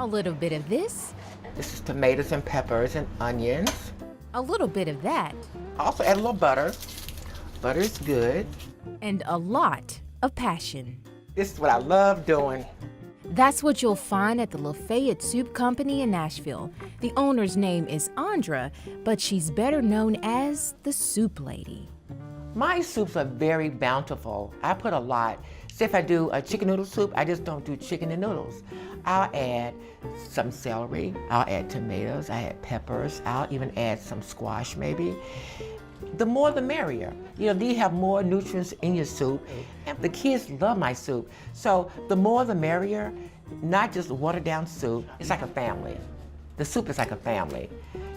A little bit of this, This is tomatoes and peppers and onions. a little bit of that, Also add a little butter. Butter is good. and a lot of passion. This is what I love doing. That's what you'll find at the Lafayette Soup Company in Nashville. The owner's name is Andra, but she's better known as the Soup Lady. My soups are very bountiful. I put a lot. Say if I do a chicken noodle soup, I just don't do chicken and noodles. I'll add some celery, I'll add tomatoes, I add peppers, I'll even add some squash maybe. The more the merrier. You know, you have more nutrients in your soup. And the kids love my soup. So the more the merrier, not just watered down soup, it's like a family. The soup is like a family.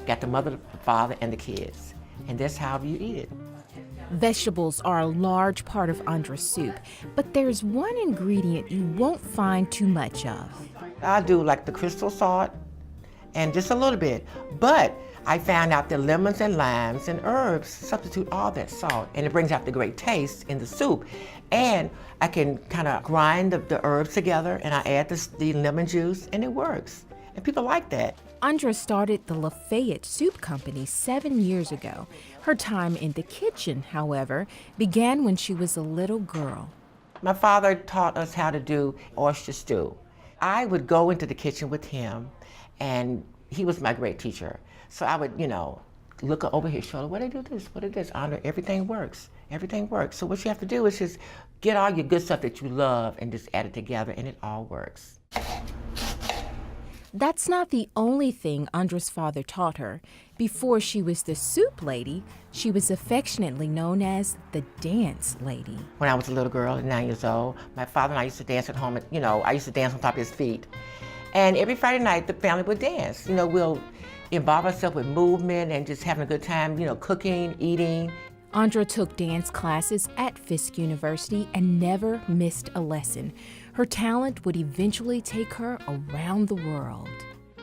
Got the mother, the father, and the kids. And that's how you eat it. Vegetables are a large part of Andra's soup, but there's one ingredient you won't find too much of. I'll do like the crystal salt and just a little bit. But I found out that lemons and limes and herbs substitute all that salt, and it brings out the great taste in the soup. And I can kind of grind the herbs together, and I add the lemon juice, and it works. And people like that. Andra started the Lafayette Soup Company 7 years ago. Her time in the kitchen, however, began when she was a little girl. My father taught us how to do oyster stew. I would go into the kitchen with him, and he was my great teacher. So I would, look over his shoulder. What do I do this? What do this? Andra, everything works. Everything works. So what you have to do is just get all your good stuff that you love and just add it together, and it all works. That's not the only thing Andra's father taught her. Before she was the Soup Lady, she was affectionately known as the Dance Lady. When I was a little girl at 9 years old, my father and I used to dance at home. I used to dance on top of his feet. And every Friday night, the family would dance. We'll involve ourselves with movement and just having a good time, cooking, eating. Andra took dance classes at Fisk University and never missed a lesson. Her talent would eventually take her around the world.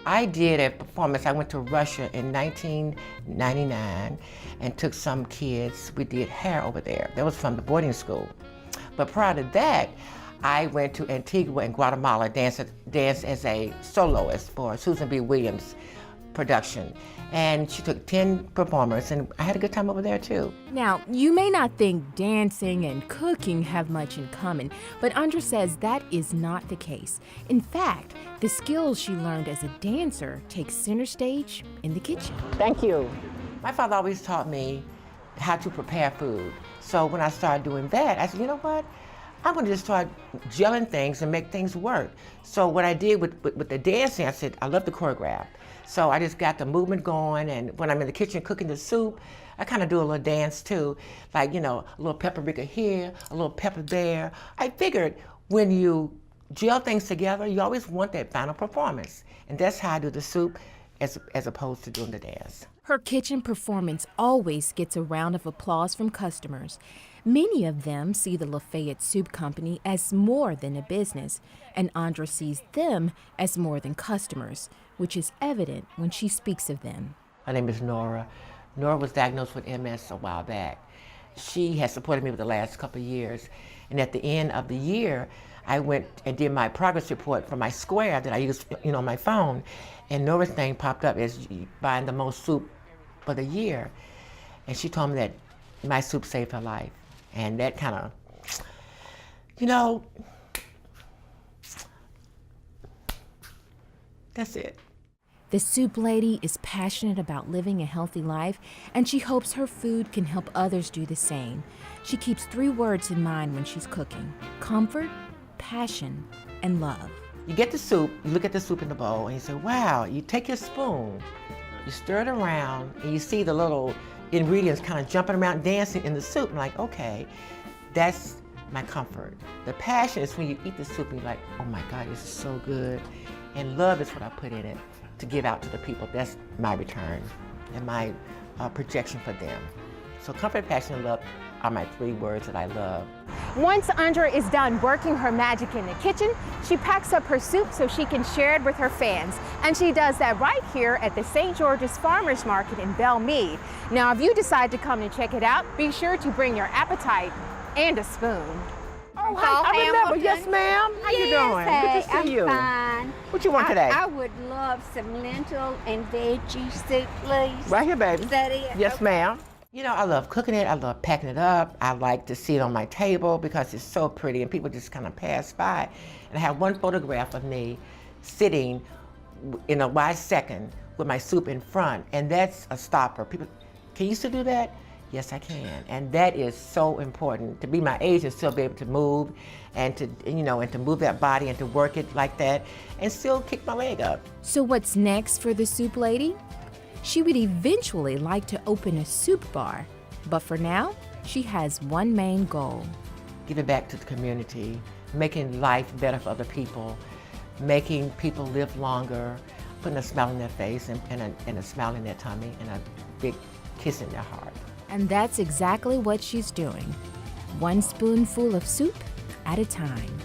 I did a performance. I went to Russia in 1999 and took some kids. We did hair over there. That was from the boarding school. But prior to that, I went to Antigua and Guatemala, danced as a soloist for Susan B. Williams production. And she took 10 performers, and I had a good time over there too. Now, you may not think dancing and cooking have much in common, but Andra says that is not the case. In fact, the skills she learned as a dancer take center stage in the kitchen. Thank you. My father always taught me how to prepare food. So when I started doing that, I said, you know what? I'm going to just start gelling things and make things work. So what I did with the dancing, I said, I love to choreograph. So I just got the movement going, and when I'm in the kitchen cooking the soup, I kind of do a little dance too. Like, a little paprika here, a little pepper there. I figured when you gel things together, you always want that final performance. And that's how I do the soup as opposed to doing the dance. Her kitchen performance always gets a round of applause from customers. Many of them see the Lafayette Soup Company as more than a business, and Andra sees them as more than customers, which is evident when she speaks of them. Her name is Nora. Nora was diagnosed with MS a while back. She has supported me for the last couple of years, and at the end of the year, I went and did my progress report for my Square that I use, on my phone, and Nora's name popped up as buying the most soup for the year, and she told me that my soup saved her life, and that kind of, that's it. The Soup Lady is passionate about living a healthy life, and she hopes her food can help others do the same. She keeps 3 words in mind when she's cooking: comfort, passion, and love. You get the soup, you look at the soup in the bowl, and you say, wow. You take your spoon, you stir it around, and you see the little ingredients kind of jumping around, dancing in the soup. I'm like, okay, that's my comfort. The passion is when you eat the soup and you're like, oh my God, this is so good. And love is what I put in it to give out to the people. That's my return and my projection for them. So comfort, passion, and love are my 3 words that I love. Once Andra is done working her magic in the kitchen, she packs up her soup so she can share it with her fans. And she does that right here at the St. George's Farmers Market in Belle Meade. Now, if you decide to come and check it out, be sure to bring your appetite and a spoon. Oh, hi, I remember. Yes, ma'am. How you doing? Hey, Good to see you. I'm fine. can. What you want today? I would love some lentil and veggie soup, please. Right here, baby. Is that it? Yes, Okay. ma'am. You know, I love cooking it. I love packing it up. I like to see it on my table because it's so pretty and people just kind of pass by. And I have one photograph of me sitting in a wide second with my soup in front, and that's a stopper. People, can you still do that? Yes, I can. And that is so important to be my age and still be able to move and to, you know, and to move that body and to work it like that and still kick my leg up. So what's next for the soup lady? She would eventually like to open a soup bar, but for now, she has one main goal. Giving back to the community, making life better for other people, making people live longer, putting a smile on their face and a smile in their tummy and a big kiss in their heart. And that's exactly what she's doing. One spoonful of soup at a time.